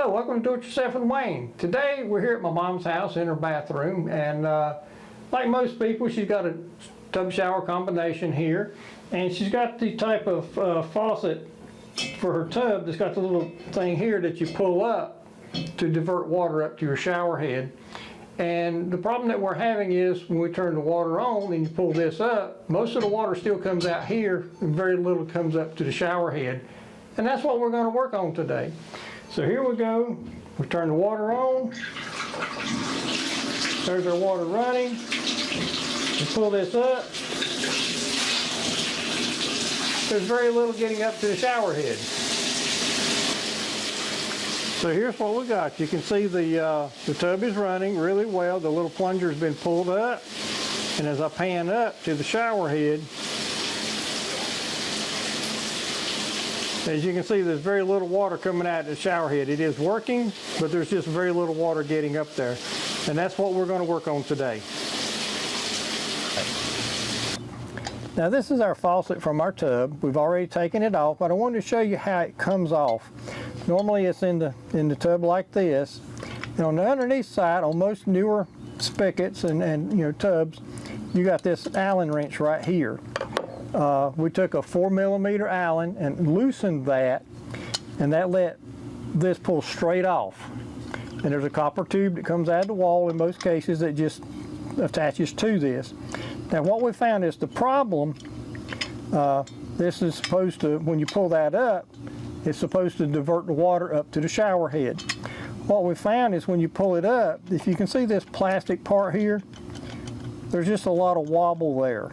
Hello, welcome to Do It Yourself with Wayne. Today we're here at my mom's house in her bathroom, and like most people, she's got a tub shower combination here, and she's got the type of faucet for her tub that's got the little thing here that you pull up to divert water up to your shower head. And the problem that we're having is when we turn the water on and you pull this up, most of the water still comes out here and very little comes up to the shower head. And that's what we're going to work on today. So here we go. We turn the water on. There's our water running. We pull this up. There's very little getting up to the shower head. So here's what we got. You can see the tub is running really well. The little plunger has been pulled up. And as I pan up to the shower head, as you can see, there's very little water coming out of the shower head. It is working, but there's just very little water getting up there. And that's what we're going to work on today. Now this is our faucet from our tub. We've already taken it off, but I wanted to show you how it comes off. Normally it's in the tub like this. And on the underneath side, on most newer spigots and tubs, you got this Allen wrench right here. We took a 4mm Allen and loosened that, and that let this pull straight off. And there's a copper tube that comes out of the wall in most cases that just attaches to this. Now what we found is the problem, this is supposed to, when you pull that up, it's supposed to divert the water up to the shower head. What we found is when you pull it up, if you can see this plastic part here, there's just a lot of wobble there.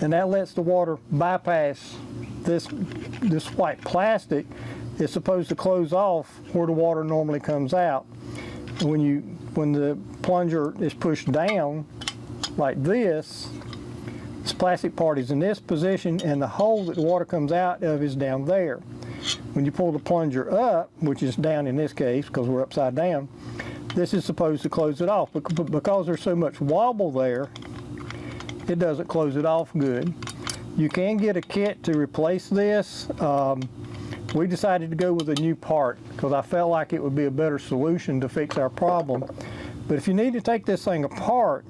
And that lets the water bypass this white plastic. It's supposed to close off where the water normally comes out. When the plunger is pushed down like this plastic part is in this position, and the hole that the water comes out of is down there. When you pull the plunger up, which is down in this case because we're upside down, this is supposed to close it off. But because there's so much wobble there, it doesn't close it off good. You can get a kit to replace this. We decided to go with a new part because I felt like it would be a better solution to fix our problem. But if you need to take this thing apart,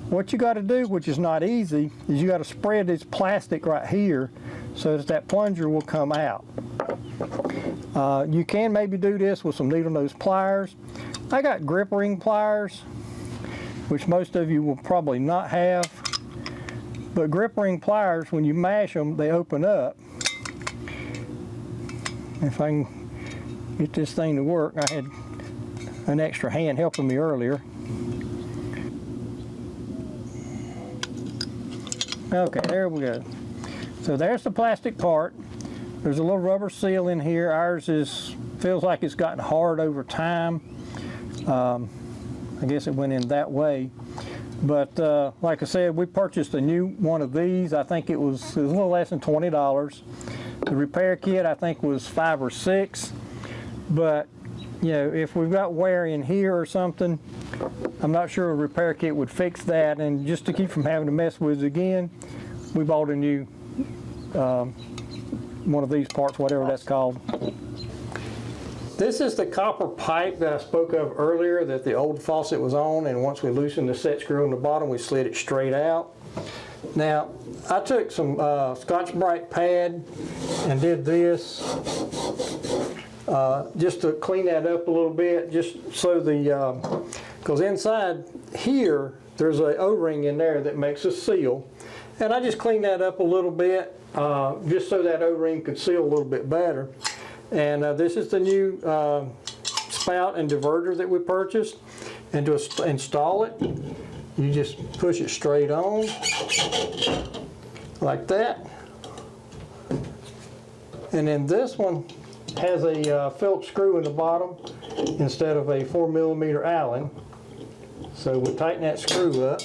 what you got to do, which is not easy, is you got to spread this plastic right here so that plunger will come out. You can maybe do this with some needle nose pliers. I got grip ring pliers, which most of you will probably not have. But grip ring pliers, when you mash them, they open up. If I can get this thing to work, I had an extra hand helping me earlier. Okay, there we go. So there's the plastic part. There's a little rubber seal in here. Ours feels like it's gotten hard over time. I guess it went in that way. But like I said, we purchased a new one of these. I think it was a little less than $20. The repair kit I think was $5 or $6. But if we've got wear in here or something, I'm not sure a repair kit would fix that. And just to keep from having to mess with it again, we bought a new one of these parts, whatever that's called. This is the copper pipe that I spoke of earlier that the old faucet was on, and once we loosened the set screw on the bottom, we slid it straight out. Now, I took some Scotch-Brite pad and did this just to clean that up a little bit, just so because inside here, there's an O-ring in there that makes a seal. And I just cleaned that up a little bit, just so that O-ring could seal a little bit better. And this is the new spout and diverter that we purchased. And to install it, you just push it straight on, like that. And then this one has a Phillips screw in the bottom instead of a 4mm Allen. So we tighten that screw up.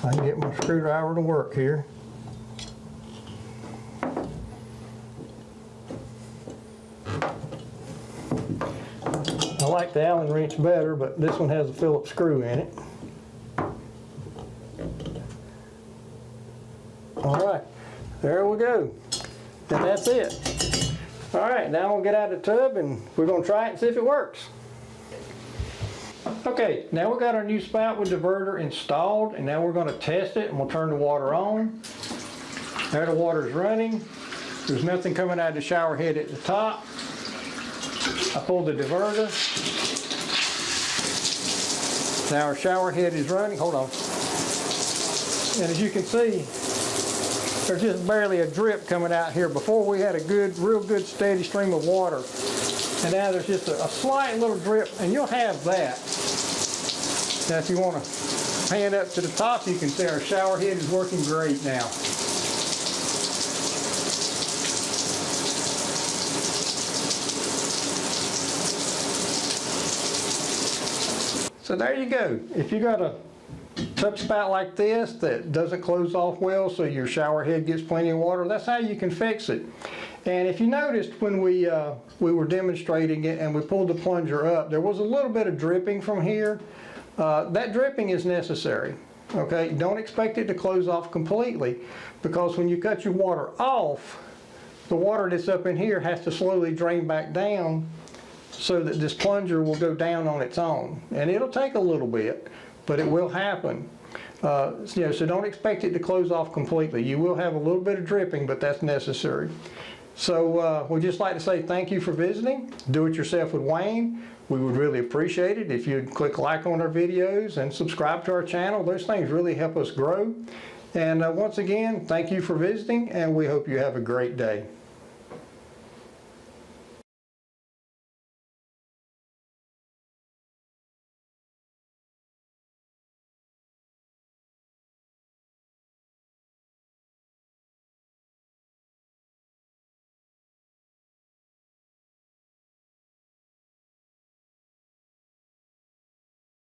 I can get my screwdriver to work here. I like the Allen wrench better, but this one has a Phillips screw in it. All right, there we go. And that's it. All right, now we'll get out of the tub and we're going to try it and see if it works. Okay, now we've got our new spout with diverter installed, and now we're going to test it, and we'll turn the water on. There the water's running. There's nothing coming out of the shower head at the top. I pulled the diverter. Now our shower head is running. Hold on. And as you can see, there's just barely a drip coming out here. Before we had a real good steady stream of water. And now there's just a slight little drip, and you'll have that. Now if you want to pan up to the top, you can see our shower head is working great now. So there you go. If you got a tub spout like this that doesn't close off well so your shower head gets plenty of water, that's how you can fix it. And if you noticed when we were demonstrating it and we pulled the plunger up, there was a little bit of dripping from here. That dripping is necessary. Okay, don't expect it to close off completely, because when you cut your water off, the water that's up in here has to slowly drain back down so that this plunger will go down on its own. And it'll take a little bit, but it will happen. So don't expect it to close off completely. You will have a little bit of dripping, but that's necessary. So we'd just like to say thank you for visiting. Do it yourself with Wayne. We would really appreciate it if you'd click like on our videos and subscribe to our channel. Those things really help us grow. And once again, thank you for visiting, and we hope you have a great day.